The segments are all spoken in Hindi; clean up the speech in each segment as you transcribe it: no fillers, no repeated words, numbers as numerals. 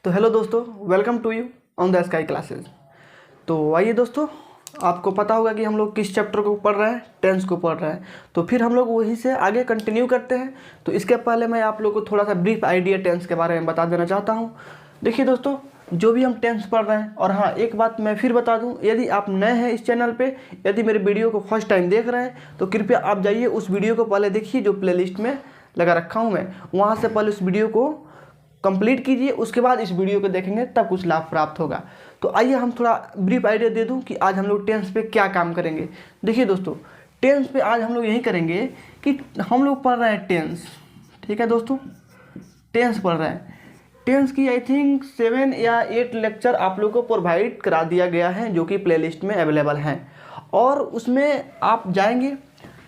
तो हेलो दोस्तों, welcome to you on the Sky Classes. तो आइए दोस्तों, आपको पता होगा कि हम लोग किस चैप्टर को पढ़ रहे हैं, टेंस को पढ़ रहे हैं। तो फिर हम लोग वहीं से आगे कंटिन्यू करते हैं। तो इसके पहले मैं आप लोग को थोड़ा सा ब्रीफ आइडिया टेंस के बारे में बता देना चाहता हूँ। देखिए दोस्तों, जो भी हम टेंस पढ़ रहे हैं, और हाँ एक बात मैं फिर बता दूं, यदि आप नए हैं इस चैनल पे, यदि मेरे वीडियो को फर्स्ट टाइम देख रहे हैं तो कृपया आप जाइए उस वीडियो को पहले देखिए जो प्लेलिस्ट में लगा रखा हूँ मैं, वहाँ से पहले उस वीडियो को कंप्लीट कीजिए, उसके बाद इस वीडियो को देखेंगे तब कुछ लाभ प्राप्त होगा। तो आइए हम थोड़ा ब्रीफ आइडिया दे दूं कि आज हम लोग टेंस पे क्या काम करेंगे। देखिए दोस्तों, टेंस पे आज हम लोग यही करेंगे कि हम लोग पढ़ रहे हैं टेंस, ठीक है दोस्तों, टेंस पढ़ रहे हैं। टेंस की आई थिंक 7 या 8 लेक्चर आप लोग को प्रोवाइड करा दिया गया है, जो कि प्लेलिस्ट में अवेलेबल हैं। और उसमें आप जाएंगे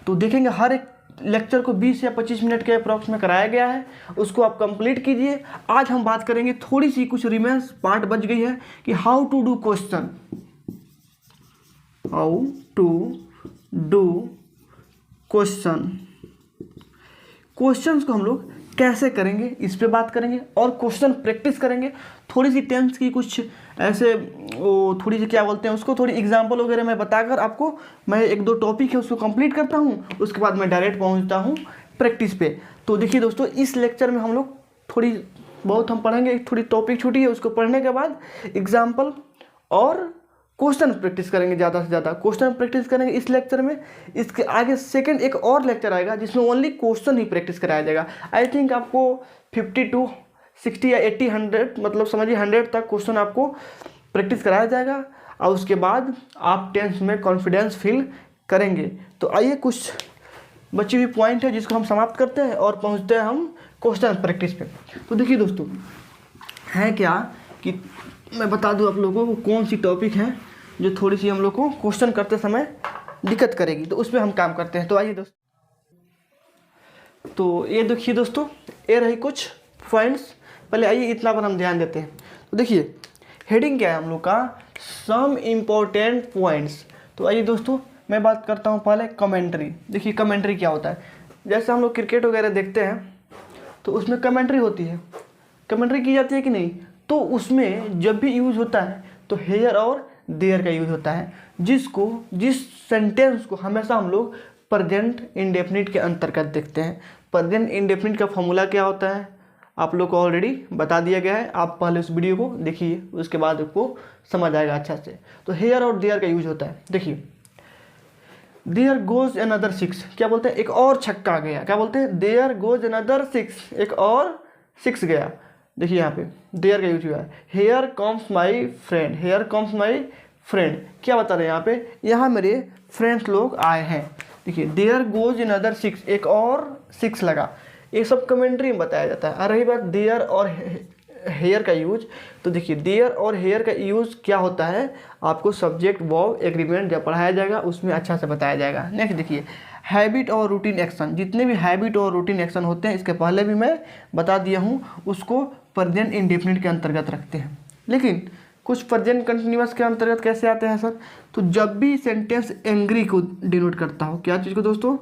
तो देखेंगे हर एक लेक्चर को 20 या 25 मिनट के अप्रॉक्स में कराया गया है, उसको आप कंप्लीट कीजिए। आज हम बात करेंगे, थोड़ी सी कुछ रिमेंस पार्ट बच गई है कि how to do question, how to do question, questions को हम लोग कैसे करेंगे इस पे बात करेंगे, और क्वेश्चन प्रैक्टिस करेंगे। थोड़ी सी टेंस की कुछ ऐसे वो थोड़ी सी क्या बोलते हैं उसको, थोड़ी एग्जांपल वगैरह मैं बताकर आपको, मैं एक दो टॉपिक है उसको कंप्लीट करता हूँ, उसके बाद मैं डायरेक्ट पहुँचता हूँ प्रैक्टिस पे। तो देखिए दोस्तों, इस लेक्चर में हम लोग थोड़ी बहुत हम पढ़ेंगे, थोड़ी टॉपिक छूटी है, उसको पढ़ने के बाद एग्जाम्पल और क्वेश्चन प्रैक्टिस करेंगे, ज़्यादा से ज़्यादा क्वेश्चन प्रैक्टिस करेंगे इस लेक्चर में। इसके आगे सेकंड एक और लेक्चर आएगा जिसमें ओनली क्वेश्चन ही प्रैक्टिस कराया जाएगा। आई थिंक आपको 50 to 60 या 80 100 मतलब समझिए 100 तक क्वेश्चन आपको प्रैक्टिस कराया जाएगा, और उसके बाद आप टेंस में कॉन्फिडेंस फील करेंगे। तो आइए कुछ बची हुई पॉइंट है जिसको हम समाप्त करते हैं और पहुँचते हैं हम क्वेश्चन प्रैक्टिस पे। तो देखिए दोस्तों, है क्या कि मैं बता दूं आप लोगों को कौन सी टॉपिक है जो थोड़ी सी हम लोग को क्वेश्चन करते समय दिक्कत करेगी, तो उस पर हम काम करते हैं। तो आइए दोस्तों, तो ये देखिए दोस्तों, ये रही कुछ पॉइंट्स। पहले आइए इतना पर हम ध्यान देते हैं। तो देखिए हेडिंग क्या है हम लोग का, सम इम्पोर्टेंट पॉइंट्स। तो आइए दोस्तों, मैं बात करता हूँ पहले कमेंट्री। देखिए कमेंट्री क्या होता है, जैसे हम लोग क्रिकेट वगैरह देखते हैं तो उसमें कमेंट्री होती है, कमेंट्री की जाती है कि नहीं। तो उसमें जब भी यूज़ होता है तो हेयर और देयर का यूज़ होता है, जिस सेंटेंस को हमेशा हम लोग प्रेजेंट इंडेफिनिट के अंतर्गत देखते हैं। प्रेजेंट इंडेफिनिट का फॉर्मूला क्या होता है आप लोग को ऑलरेडी बता दिया गया है, आप पहले उस वीडियो को देखिए, उसके बाद आपको समझ आएगा अच्छा से। तो हेयर और देयर का यूज होता है। देखिए देयर गोज अनदर 6, क्या बोलते हैं, एक और छक्का गया, क्या बोलते हैं, देयर गोज अनदर 6, एक और 6 गया। देखिए यहाँ पे देयर का यूज हुआ है। Here comes my friend, here comes my friend, क्या बता रहे हैं यहाँ पे, यहाँ मेरे फ्रेंड्स लोग आए हैं। देखिए देयर गोज इन अदर 6, एक और 6 लगा, ये सब कमेंट्री में बताया जाता है। और रही बात देयर और हेयर का यूज, तो देखिए देयर और हेयर का यूज क्या होता है, आपको सब्जेक्ट वर्ब एग्रीमेंट जब पढ़ाया जाएगा उसमें अच्छा से बताया जाएगा। नेक्स्ट देखिए हैबिट और रूटीन एक्शन, जितने भी हैबिट और रूटीन एक्शन होते हैं, इसके पहले भी मैं बता दिया हूँ, उसको प्रेजेंट इंडेफिनिट के अंतर्गत रखते हैं। लेकिन कुछ प्रेजेंट कंटिन्यूअस के अंतर्गत कैसे आते हैं सर, तो जब भी सेंटेंस एंग्री को डिनोट करता हो, क्या चीज़ को दोस्तों,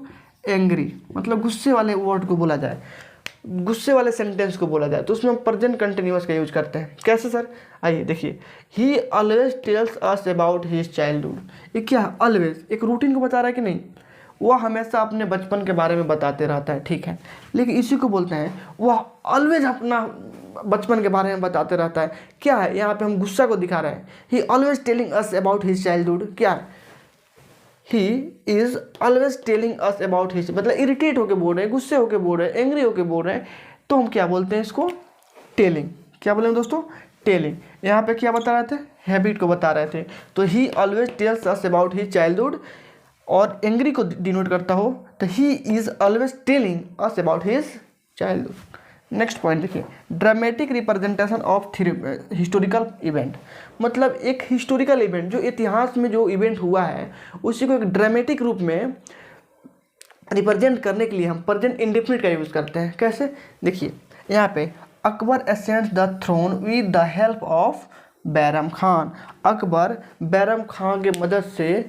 एंग्री, मतलब गुस्से वाले वर्ड को बोला जाए, गुस्से वाले सेंटेंस को बोला जाए, तो उसमें हम प्रेजेंट कंटिन्यूअस का यूज करते हैं। कैसे सर, आइए देखिए, ही always tells us about his childhood, ये क्या ऑलवेज एक रूटीन को बता रहा है कि नहीं, वह हमेशा अपने बचपन के बारे में बताते रहता है, ठीक है। लेकिन इसी को बोलते हैं वह ऑलवेज अपना बचपन के बारे में बताते रहता है। क्या है यहाँ पे, हम गुस्सा को दिखा रहे हैं। ही always telling us about his childhood, क्या है, ही is always telling us about his, मतलब इरिटेट होकर बोल रहे हैं, गुस्से होकर बोल रहे हैं, एंग्री होकर बोल रहे हैं, तो हम क्या बोलते हैं इसको, टेलिंग। क्या बोलेंगे दोस्तों, टेलिंग। यहाँ पे क्या बता रहे थे, हैबिट को बता रहे थे। तो he always tells us about his childhood, और एंग्री को डिनोट करता हो तो he is always telling us about his childhood. Next point देखिए, dramatic representation of historical event, मतलब एक हिस्टोरिकल इवेंट, जो इतिहास में जो इवेंट हुआ है उसी को एक ड्रामेटिक रूप में रिप्रेजेंट करने के लिए हम प्रेजेंट इंडेफिनिट का यूज़ करते हैं। कैसे, देखिए यहाँ पे Akbar ascends the throne with the help of Bairam Khan, Akbar Bairam Khan के मदद से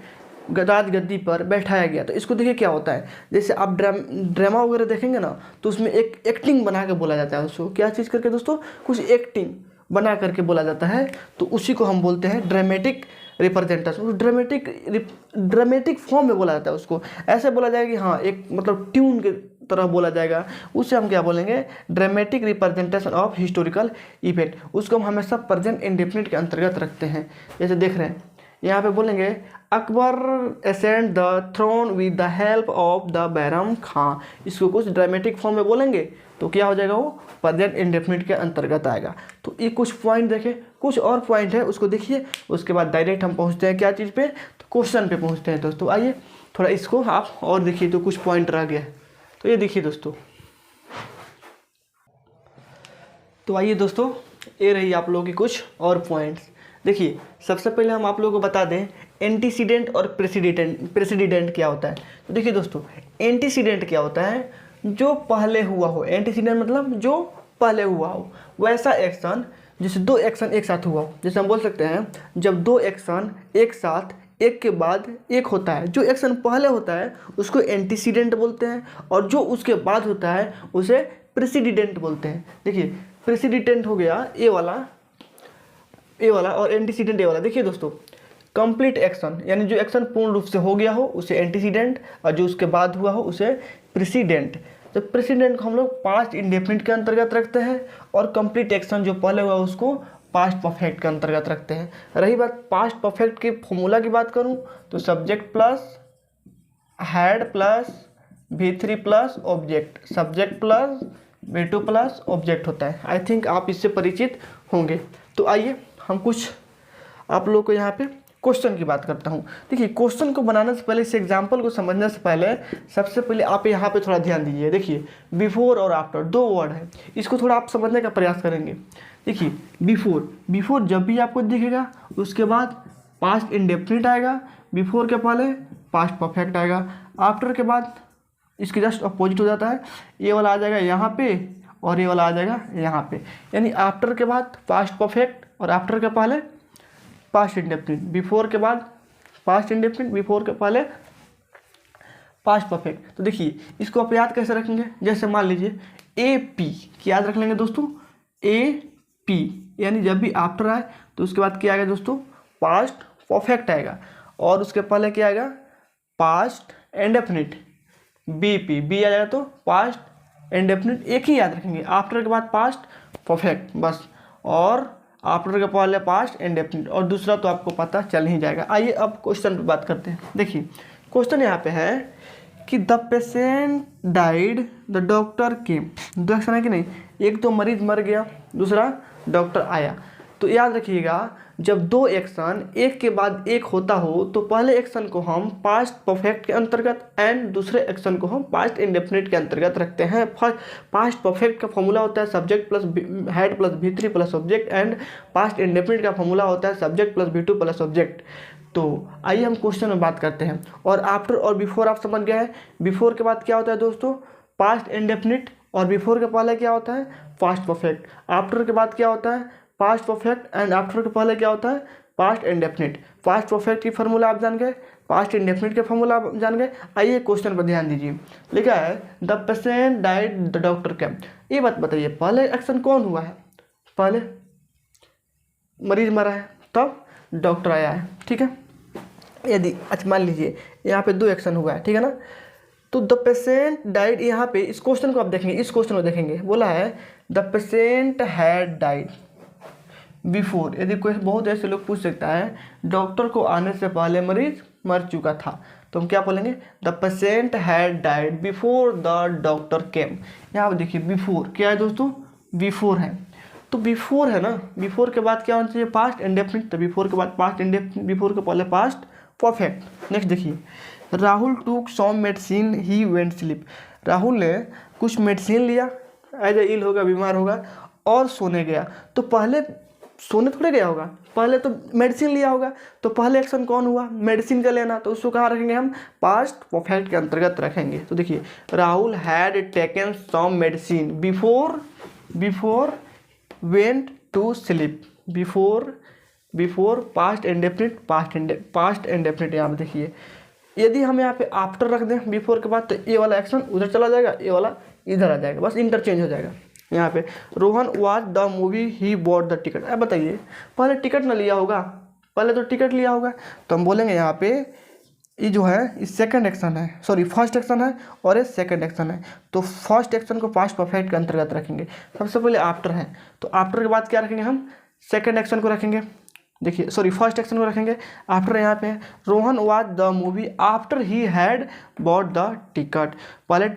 गद्दी पर बैठाया गया। तो इसको देखिए क्या होता है, जैसे आप ड्रामा वगैरह देखेंगे ना, तो उसमें एक एक्टिंग बना के बोला जाता है उसको, क्या चीज़ करके दोस्तों, कुछ एक्टिंग, बना करके बोला जाता है, तो उसी को हम बोलते हैं ड्रामेटिक रिप्रेजेंटेशन। ड्रामेटिक फॉर्म में बोला जाता है उसको, ऐसे बोला जाएगा कि हाँ एक मतलब ट्यून के तरह बोला जाएगा, उससे हम क्या बोलेंगे, dramatic representation of historical event. उसको हम हमेशा प्रेजेंट इंडेफिनिट के अंतर्गत रखते हैं। जैसे देख रहे हैं यहाँ पे बोलेंगे Akbar ascend the throne with the help of the Bairam Khan, इसको कुछ ड्रामेटिक फॉर्म में बोलेंगे तो क्या हो जाएगा, वो प्रेजेंट इंडेफिनिट के अंतर्गत आएगा। तो ये कुछ पॉइंट देखें, कुछ और पॉइंट है उसको देखिए, उसके बाद डायरेक्ट हम पहुंचते हैं क्या चीज़ पे, तो क्वेश्चन पे पहुंचते हैं दोस्तों। आइए थोड़ा इसको आप और देखिए, तो कुछ पॉइंट रह गया, तो ये देखिए दोस्तों। तो आइए दोस्तों, ये रही आप लोगों की कुछ और पॉइंट्स। देखिए सबसे पहले हम आप लोगों को बता दें एंटीसीडेंट और प्रेसिडेंट क्या होता है। तो देखिए दोस्तों, एंटीसीडेंट क्या होता है, जो पहले हुआ हो। एंटीसीडेंट मतलब जो पहले हुआ हो, वैसा एक्शन जैसे दो एक्शन एक साथ हुआ हो। जैसे हम बोल सकते हैं जब दो एक्शन एक साथ एक के बाद एक होता है, जो एक्शन पहले होता है उसको एंटीसीडेंट बोलते हैं, और जो उसके बाद होता है उसे प्रेसिडेंट बोलते हैं। देखिए प्रेसिडेंट हो गया ए वाला और एंटीसीडेंट ए वाला। देखिए दोस्तों, कंप्लीट एक्शन यानी जो एक्शन पूर्ण रूप से हो गया हो उसे एंटीसीडेंट, और जो उसके बाद हुआ हो उसे प्रेसिडेंट। तो प्रेसिडेंट को हम लोग पास्ट इंडेफिनिट के अंतर्गत रखते हैं, और कंप्लीट एक्शन जो पहले हुआ उसको पास्ट परफेक्ट के अंतर्गत रखते हैं। रही बात पास्ट परफेक्ट के फॉर्मूला की बात करूं तो subject plus had plus V3 plus object, subject plus V2 plus object होता है। आई थिंक आप इससे परिचित होंगे। तो आइए हम कुछ आप लोग को यहाँ पे क्वेश्चन की बात करता हूँ। देखिए क्वेश्चन को बनाने से पहले, इस एग्जाम्पल को समझने से पहले सबसे पहले आप यहाँ पे थोड़ा ध्यान दीजिए। देखिए बिफोर और आफ्टर दो वर्ड है, इसको थोड़ा आप समझने का प्रयास करेंगे। देखिए बिफोर जब भी आपको दिखेगा उसके बाद पास्ट इंडेफिनिट आएगा, बिफोर के पहले पास्ट परफेक्ट आएगा, आफ्टर के बाद इसके जस्ट अपोजिट हो जाता है, ये वाला आ जाएगा यहाँ पे और ये वाला आ जाएगा यहाँ पे। यानी आफ्टर के बाद पास्ट परफेक्ट और आफ्टर के पहले पास्ट इंडेफिनिट, बिफोर के बाद पास्ट इंडेफिनिट, बिफोर के पहले पास्ट परफेक्ट। तो देखिए इसको आप याद कैसे रखेंगे, जैसे मान लीजिए ए पी याद रख लेंगे दोस्तों, ए पी यानी जब भी आफ्टर आए तो उसके बाद क्या आएगा दोस्तों, पास्ट परफेक्ट आएगा, और उसके पहले क्या आएगा, past indefinite. B P B आ जाएगा तो पास्ट इंडेफिनिट, एक ही याद रखेंगे, आफ्टर के बाद पास्ट परफेक्ट बस, और आफ्टर के पहले पास्ट इंडेफिनिट, और दूसरा तो आपको पता चल ही जाएगा। आइए अब क्वेश्चन पे बात करते हैं। देखिए क्वेश्चन यहाँ पे है कि the patient died the doctor केम। दो एक्शन है कि नहीं, एक तो मरीज मर गया, दूसरा डॉक्टर आया। तो याद रखिएगा जब दो एक्शन एक के बाद एक होता हो तो पहले एक्शन को हम पास्ट परफेक्ट के अंतर्गत एंड दूसरे एक्शन को हम पास्ट इंडेफिनिट के अंतर्गत रखते हैं। पास्ट परफेक्ट का फॉर्मूला होता है subject plus had plus V3 plus object, and past indefinite का फॉर्मूला होता है subject plus V2 plus object. तो आइए हम क्वेश्चन में बात करते हैं। और आफ्टर और बिफोर आप समझ गए हैं, बिफोर के बाद क्या होता है दोस्तों, पास्ट इंडेफिनिट, और बिफोर के पहले क्या होता है, पास्ट परफेक्ट। आफ्टर के बाद क्या होता है, पास्ट परफेक्ट, एंड आफ्टर के पहले क्या होता है, पास्ट इंडेफिनिट। पास्ट परफेक्ट की फार्मूला आप जान गए, पास्ट इंडेफिनिट के फार्मूला आप जान गए। आइए क्वेश्चन पर ध्यान दीजिए, लिखा है the patient died the doctor केम। ये बात बताइए पहले एक्शन कौन हुआ है, पहले मरीज मरा है तब डॉक्टर आया है, ठीक है। यदि अच्छा मान लीजिए यहाँ पे दो एक्शन हुआ है, ठीक है ना, तो द पेशेंट डाइड, यहाँ पे इस क्वेश्चन को आप देखेंगे, इस क्वेश्चन को देखेंगे, बोला है the patient had died before. यदि कोई बहुत ऐसे लोग पूछ सकता है डॉक्टर को आने से पहले मरीज मर चुका था, तो हम क्या बोलेंगे, the patient had died before the doctor केम। यहाँ पे देखिए बिफोर क्या है दोस्तों, बिफोर है, तो बिफोर है ना, बिफोर के बाद क्या होना चाहिए, पास्ट इंडेफिनिट, तो बिफोर के बाद पास्ट इंडेफिनिट, बिफोर के पहले पास्ट परफेक्ट। नेक्स्ट देखिए Rahul took some medicine he went sleep. Rahul ने कुछ मेडिसिन लिया, एज इल होगा, बीमार होगा, और सोने गया। तो पहले सोने थोड़े गया होगा, पहले तो मेडिसिन लिया होगा, तो पहले एक्शन कौन हुआ, मेडिसिन का लेना, तो उसको कहाँ रखेंगे हम, पास्ट परफेक्ट के अंतर्गत रखेंगे। तो देखिए Rahul had taken some medicine before went to sleep. Before past indefinite, past indefinite. यहाँ पे देखिए यदि हम यहाँ पे आफ्टर रख दें बिफोर के बाद, तो ये वाला एक्शन उधर चला जाएगा, ये वाला इधर आ जाएगा, बस इंटरचेंज हो जाएगा। यहाँ पे Rohan watch the movie he bought the ticket. अब बताइए, पहले टिकट ना लिया होगा, पहले तो टिकट लिया होगा, तो हम बोलेंगे यहाँ पे ये जो है ये सेकंड एक्शन है, सॉरी फर्स्ट एक्शन है और ये सेकंड एक्शन है। तो फर्स्ट एक्शन को पास्ट परफेक्ट के अंतर्गत रखेंगे। सबसे पहले आफ्टर है, तो आफ्टर के बाद क्या रखेंगे हम, सेकंड एक्शन को रखेंगे। देखिए सॉरी फर्स्ट एक्शन को रखेंगे। आफ्टर यहाँ पे Rohan watch the movie after he had bought the ticket. पहले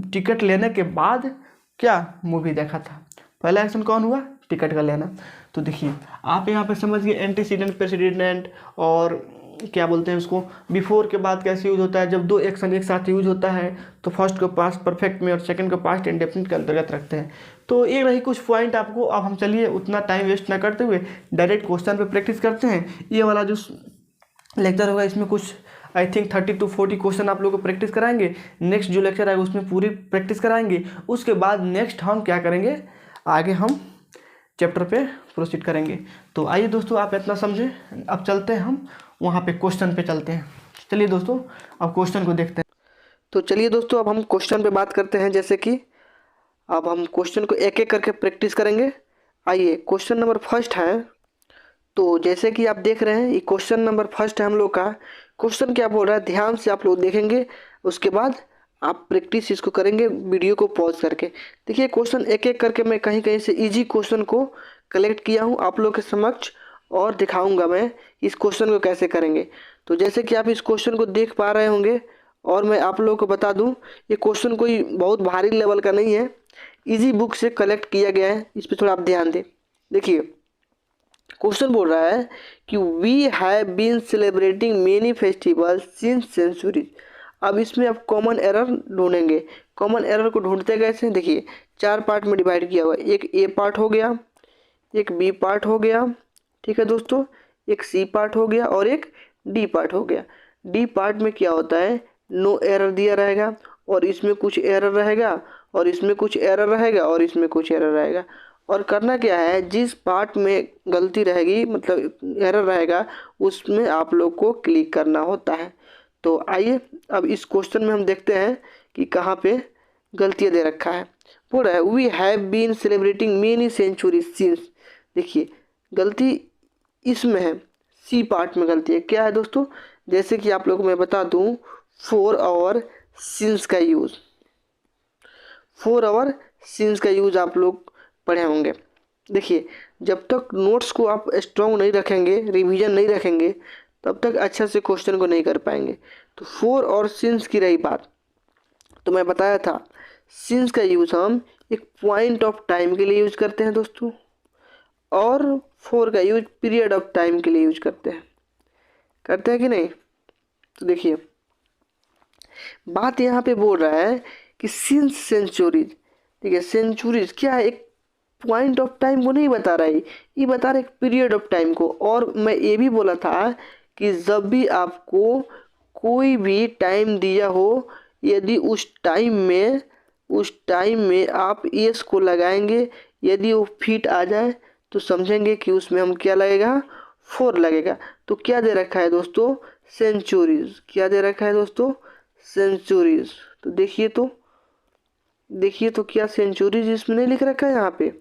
टिकट लेने के बाद क्या मूवी देखा था। पहला एक्शन कौन हुआ, टिकट का लेना। तो देखिए आप यहाँ पे समझिए एंटीसीडेंट, प्रेसिडेंट और क्या बोलते हैं उसको, बिफोर के बाद कैसे यूज होता है। जब दो एक्शन एक साथ यूज होता है तो फर्स्ट को पास्ट परफेक्ट में और सेकंड को पास्ट इंडेफिनिट के अंतर्गत रखते हैं। तो ये रही कुछ पॉइंट आपको। अब हम चलिए उतना टाइम वेस्ट ना करते हुए डायरेक्ट क्वेश्चन पे प्रैक्टिस करते हैं। ये वाला जो लेक्चर होगा इसमें कुछ आई थिंक 30 to 40 क्वेश्चन आप लोगों को प्रैक्टिस कराएंगे। नेक्स्ट जो लेक्चर आएगा उसमें पूरी प्रैक्टिस कराएंगे। उसके बाद नेक्स्ट हम क्या करेंगे, आगे हम चैप्टर पे प्रोसीड करेंगे। तो आइए दोस्तों आप इतना समझें, अब चलते हैं हम वहाँ पे क्वेश्चन पे चलते हैं। चलिए दोस्तों अब क्वेश्चन को देखते हैं। तो चलिए दोस्तों अब हम क्वेश्चन पे बात करते हैं। जैसे कि अब हम क्वेश्चन को एक एक करके प्रैक्टिस करेंगे। आइए क्वेश्चन नंबर फर्स्ट है। तो जैसे कि आप देख रहे हैं ये क्वेश्चन नंबर फर्स्ट है हम लोग का। क्वेश्चन क्या बोल रहा है ध्यान से आप लोग देखेंगे, उसके बाद आप प्रैक्टिस इसको करेंगे वीडियो को पॉज करके। देखिए क्वेश्चन एक एक करके मैं कहीं कहीं से इजी क्वेश्चन को कलेक्ट किया हूँ आप लोग के समक्ष और दिखाऊंगा मैं इस क्वेश्चन को कैसे करेंगे। तो जैसे कि आप इस क्वेश्चन को देख पा रहे होंगे और मैं आप लोगों को बता दूं ये क्वेश्चन कोई बहुत भारी लेवल का नहीं है, इजी बुक से कलेक्ट किया गया है। इस पर थोड़ा आप ध्यान दें। देखिए क्वेश्चन बोल रहा है कि we have been celebrating many festivals since centuries. अब इसमें आप कॉमन एरर ढूंढेंगे। कॉमन एरर को ढूंढते कैसे, देखिए 4 पार्ट में डिवाइड किया हुआ है। एक ए पार्ट हो गया, एक बी पार्ट हो गया, ठीक है दोस्तों, एक सी पार्ट हो गया और एक डी पार्ट हो गया। डी पार्ट में क्या होता है, नो एरर दिया रहेगा और इसमें कुछ एरर रहेगा और इसमें कुछ एरर रहेगा और इसमें कुछ एरर रहेगा। और करना क्या है, जिस पार्ट में गलती रहेगी मतलब एरर रहेगा उसमें आप लोग को क्लिक करना होता है। तो आइए अब इस क्वेश्चन में हम देखते हैं कि कहाँ पे गलतियाँ दे रखा है। बोल रहा है we have been celebrating many centuries since. देखिए गलती इसमें है, सी पार्ट में गलती है। क्या है दोस्तों, जैसे कि आप लोग को मैं बता दूं फॉर और सिंस का यूज़, फॉर और सिंस का यूज़ आप लोग पढ़े होंगे। देखिए जब तक नोट्स को आप स्ट्रॉन्ग नहीं रखेंगे, रिवीजन नहीं रखेंगे, तब तक अच्छा से क्वेश्चन को नहीं कर पाएंगे। तो फॉर और सिंस की रही बात, तो मैं बताया था सिंस का यूज़ हम एक पॉइंट ऑफ टाइम के लिए यूज़ करते हैं दोस्तों, और फॉर का यूज पीरियड ऑफ टाइम के लिए यूज करते हैं कि नहीं। तो देखिए बात यहाँ पे बोल रहा है कि सिंस सेंचुरीज। ठीक है, सेंचुरीज क्या है, एक पॉइंट ऑफ टाइम को नहीं बता रहा है, ये बता रहा है एक पीरियड ऑफ टाइम को। और मैं ये भी बोला था कि जब भी आपको कोई भी टाइम दिया हो, यदि उस टाइम में आप एस को लगाएंगे, यदि वो फिट आ जाए तो समझेंगे कि उसमें हम क्या लगेगा, 4 लगेगा। तो क्या दे रखा है दोस्तों, सेंचुरीज। क्या दे रखा है दोस्तों, सेंचुरीज। तो देखिए तो क्या सेंचुरीज इसमें नहीं लिख रखा है, यहाँ पे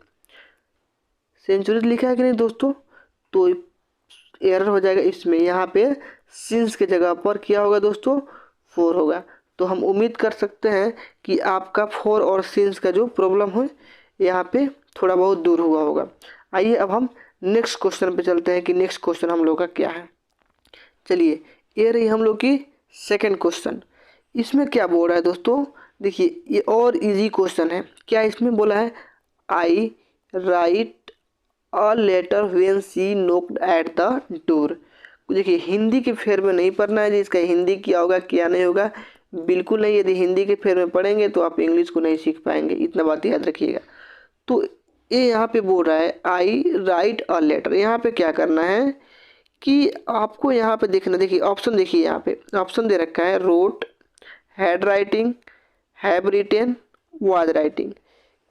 सेंचुरीज लिखा है कि नहीं दोस्तों। तो एरर हो जाएगा इसमें, यहाँ पे सिंस के जगह पर क्या होगा दोस्तों, 4 होगा। तो हम उम्मीद कर सकते हैं कि आपका 4 और सिंस का जो प्रॉब्लम हो यहाँ पे थोड़ा बहुत दूर हुआ होगा। आइए अब हम नेक्स्ट क्वेश्चन पे चलते हैं कि नेक्स्ट क्वेश्चन हम लोग का क्या है। चलिए ये रही हम लोग की सेकंड क्वेश्चन। इसमें क्या बोल रहा है दोस्तों, देखिए ये और इजी क्वेश्चन है। क्या इसमें बोला है, I write a letter when she knocked at the door. देखिए हिंदी के फेर में नहीं पढ़ना है जी, इसका हिंदी क्या होगा क्या नहीं होगा बिल्कुल नहीं। यदि हिंदी के फेर में पढ़ेंगे तो आप इंग्लिश को नहीं सीख पाएंगे, इतना बात याद रखिएगा। तो ये यहाँ पे बोल रहा है आई राइट अ लेटर। यहाँ पे क्या करना है कि आपको यहाँ पे देखना, देखिए ऑप्शन देखिए, यहाँ पे ऑप्शन दे रखा है wrote, had writing, have written, was writing.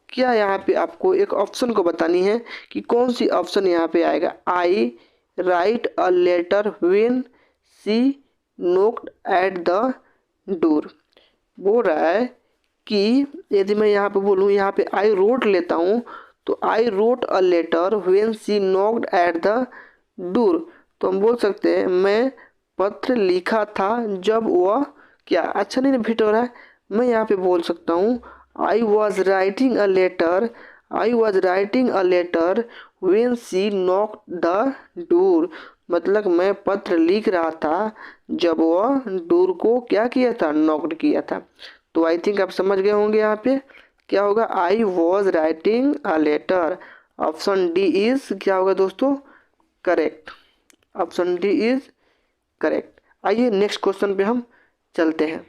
क्या यहाँ पे आपको एक ऑप्शन को बतानी है कि कौन सी ऑप्शन यहाँ पे आएगा। I write a letter when she knocked at the door. बोल रहा है कि यदि मैं यहाँ पे बोलूँ, यहाँ पे आई रोट लेता हूँ, तो I wrote a letter when she knocked eight the door, तो हम बोल सकते हैं मैं पत्र लिखा था जब वह क्या, अच्छा नहीं फिट हो रहा है। मैं यहाँ पे बोल सकता हूँ I was writing a letter, I was writing a letter when she knocked the door, मतलब मैं पत्र लिख रहा था जब वह डोर को क्या किया था, नॉक्ड किया था। तो आई थिंक आप समझ गए होंगे यहाँ पे क्या होगा, I was writing a letter. Option D is क्या होगा दोस्तों, correct. Option D is correct. आइए नेक्स्ट क्वेश्चन पे हम चलते हैं।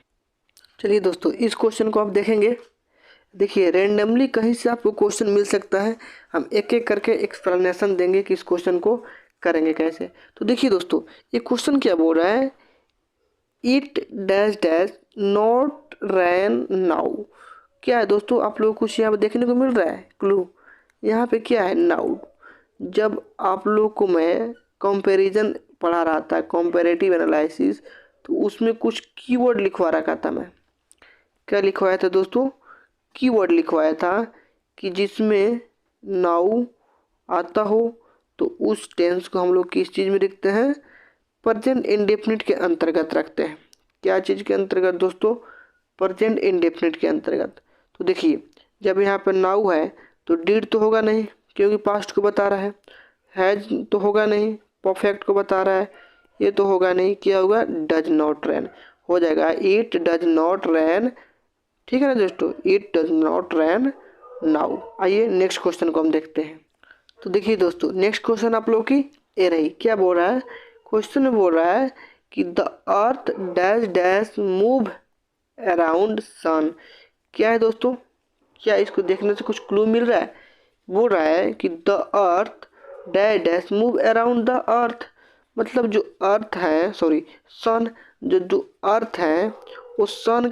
चलिए दोस्तों, इस क्वेश्चन को आप देखेंगे, देखिए रेंडमली कहीं से आपको क्वेश्चन मिल सकता है, हम एक एक करके एक्सप्लेनेशन देंगे कि इस क्वेश्चन को करेंगे कैसे। तो देखिए दोस्तों, ये क्वेश्चन क्या बोल रहा है, it dash dash not ran now. क्या है दोस्तों, आप लोगों को कुछ यहाँ पे देखने को मिल रहा है क्लू, यहाँ पे क्या है, नाउ। जब आप लोग को मैं कंपैरिजन पढ़ा रहा था, कंपैरेटिव एनालिसिस, तो उसमें कुछ कीवर्ड लिखवा रखा था मैं। क्या लिखवाया था दोस्तों, कीवर्ड लिखवाया था कि जिसमें नाउ आता हो तो उस टेंस को हम लोग किस चीज़ में लिखते हैं, प्रेजेंट इंडेफिनिट के अंतर्गत रखते हैं। क्या चीज़ के अंतर्गत दोस्तों, प्रेजेंट इंडेफिनिट के अंतर्गत। तो देखिए जब यहाँ पर नाउ है तो डिड तो होगा नहीं क्योंकि पास्ट को बता रहा है, हैज तो होगा नहीं, परफेक्ट को बता रहा है, ये तो होगा नहीं, क्या होगा, डज नॉट रैन हो जाएगा, इट डज नॉट रैन। ठीक है ना दोस्तों, it does not ran now. आइए नेक्स्ट क्वेश्चन को हम देखते हैं। तो देखिए दोस्तों, नेक्स्ट क्वेश्चन आप लोग की ये रही, क्या बोल रहा है, क्वेश्चन में बोल रहा है कि the earth dash dash move around sun. क्या है दोस्तों, क्या इसको देखने से कुछ क्लू मिल रहा है, बोल रहा है कि the earth dash dash move around the earth, मतलब जो अर्थ है, सॉरी सन, जो अर्थ है वो सन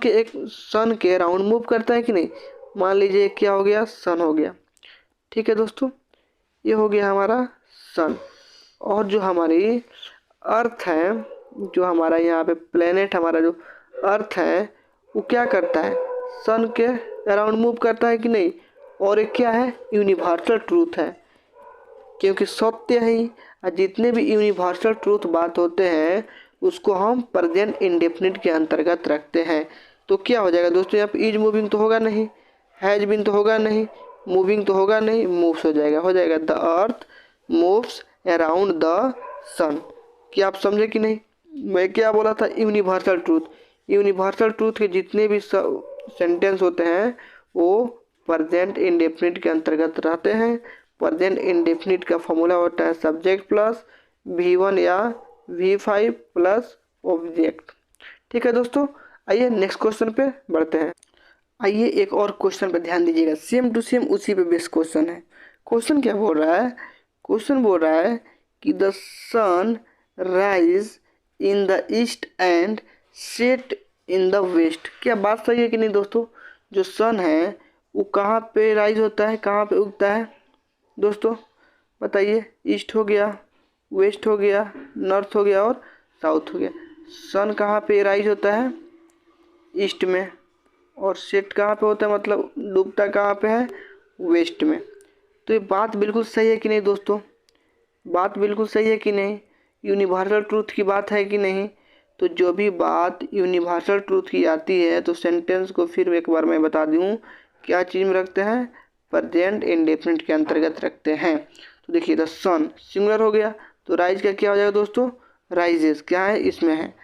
के अराउंड मूव करता है कि नहीं। मान लीजिए क्या हो गया, सन हो गया। ठीक है दोस्तों, ये हो गया हमारा सन। और जो हमारी अर्थ है, जो हमारा यहाँ पे प्लेनेट, हमारा जो अर्थ है वो क्या करता है, सन के अराउंड मूव करता है कि नहीं। और एक क्या है, यूनिवर्सल ट्रूथ है, क्योंकि सत्य ही, जितने भी यूनिवर्सल ट्रूथ बात होते हैं उसको हम प्रेजेंट इंडेफिनिट के अंतर्गत रखते हैं। तो क्या हो जाएगा दोस्तों, यहाँ पे इज मूविंग तो होगा नहीं, हैज बीन तो होगा नहीं, मूविंग तो होगा नहीं, मूव्स हो जाएगा the earth moves around the sun. क्या आप समझे कि नहीं, मैं क्या बोला था, यूनिवर्सल ट्रूथ। यूनिवर्सल ट्रूथ के जितने भी सेंटेंस होते हैं वो प्रेजेंट इंडेफिनिट के अंतर्गत रहते हैं। प्रेजेंट इंडेफिनिट का फॉर्मूला होता है सब्जेक्ट प्लस V1 या V5 प्लस ऑब्जेक्ट। ठीक है दोस्तों, आइए नेक्स्ट क्वेश्चन पे बढ़ते हैं। आइए एक और क्वेश्चन पे ध्यान दीजिएगा, सेम टू सेम उसी पे बेस्ड क्वेश्चन है। क्वेश्चन क्या बोल रहा है, क्वेश्चन बोल रहा है कि the sun rise in the east and set in the west. क्या बात सही है कि नहीं दोस्तों, जो सन है वो कहाँ पे राइज होता है, कहाँ पे उगता है दोस्तों, बताइए। ईस्ट हो गया, वेस्ट हो गया, नॉर्थ हो गया और साउथ हो गया। सन कहाँ पे राइज होता है, ईस्ट में, और सेट कहाँ पे होता है, मतलब डूबता कहाँ पे है, वेस्ट में। तो ये बात बिल्कुल सही है कि नहीं दोस्तों, बात बिल्कुल सही है कि नहीं, यूनिवर्सल ट्रूथ की बात है कि नहीं। तो जो भी बात यूनिवर्सल ट्रूथ की आती है तो सेंटेंस को फिर एक बार मैं बता दूँ क्या चीज़ में रखते हैं, प्रेजेंट इंडेफिनिट के अंतर्गत रखते हैं। तो देखिए द सन सिंगुलर हो गया, तो राइज का क्या हो जाएगा दोस्तों, राइजेस, क्या है इसमें है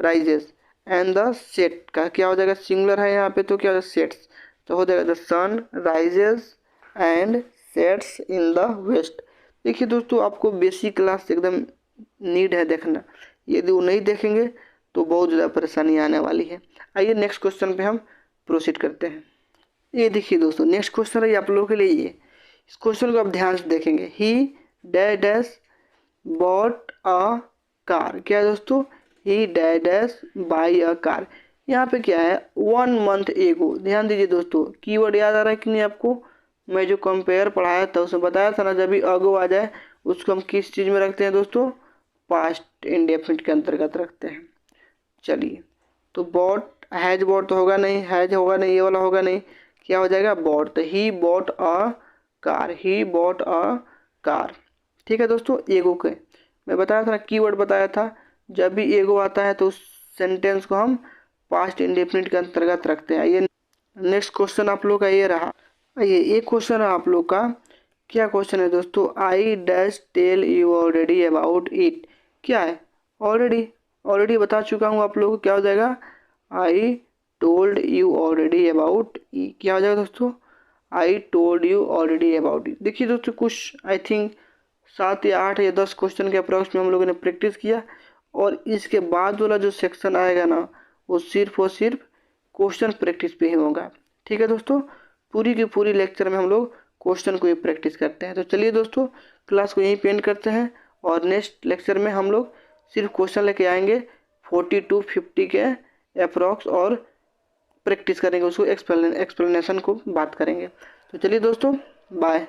राइजेस। एंड द सेट का क्या हो जाएगा, सिंगुलर है यहाँ पे तो क्या हो जाएगा, सेट्स, तो हो जाएगा the sun rises and sets in the west. देखिए दोस्तों, आपको बेसिक क्लास एकदम नीड है देखना, यदि वो नहीं देखेंगे तो बहुत ज़्यादा परेशानी आने वाली है। आइए नेक्स्ट क्वेश्चन पे हम प्रोसीड करते हैं। ये देखिए दोस्तों, नेक्स्ट क्वेश्चन है आप लोगों के लिए ये, इस क्वेश्चन को आप ध्यान से देखेंगे। ही dash dash bought a car. क्या है दोस्तों, ही dash dash by a car. यहाँ पे क्या है, 1 मंथ एगो। ध्यान दीजिए दोस्तों, कीवर्ड याद आ रहा है कि नहीं आपको, मैं जो कंपेयर पढ़ाया था उसमें बताया था ना, जब भी अगो आ जाए उसको हम किस चीज़ में रखते हैं दोस्तों, पास्ट इंडेफिनिट के अंतर्गत रखते हैं। चलिए, तो बॉट हैज बॉट तो होगा नहीं, हैज होगा नहीं, ये वाला होगा नहीं, क्या हो जाएगा बॉट। तो he bought a car, he bought a car. ठीक है दोस्तों, एगो के मैं बताया था ना, कीवर्ड बताया था, जब भी एगो आता है तो उस सेंटेंस को हम पास्ट इंडेफिनिट के अंतर्गत रखते हैं। ये नेक्स्ट क्वेश्चन आप लोग का ये रहा। ये एक क्वेश्चन है आप लोग का, क्या क्वेश्चन है दोस्तों, I dash tell you already about it. क्या है, ऑलरेडी, ऑलरेडी बता चुका हूँ आप लोगों को, क्या हो जाएगा I told you already about, क्या हो जाएगा दोस्तों I told you already about it. देखिए दोस्तों, कुछ आई थिंक 7 या 8 या 10 क्वेश्चन के अप्रॉक्स में हम लोगों ने प्रैक्टिस किया, और इसके बाद वाला जो सेक्शन आएगा ना, वो सिर्फ और सिर्फ क्वेश्चन प्रैक्टिस पे ही होगा। ठीक है दोस्तों, पूरी की पूरी लेक्चर में हम लोग क्वेश्चन को ही प्रैक्टिस करते हैं। तो चलिए दोस्तों, क्लास को यहीं पे एंड करते हैं, और नेक्स्ट लेक्चर में हम लोग सिर्फ क्वेश्चन लेके आएंगे 40 to 50 के अप्रॉक्स, और प्रैक्टिस करेंगे उसको, एक्सप्लेनेशन को बात करेंगे। तो चलिए दोस्तों, बाय।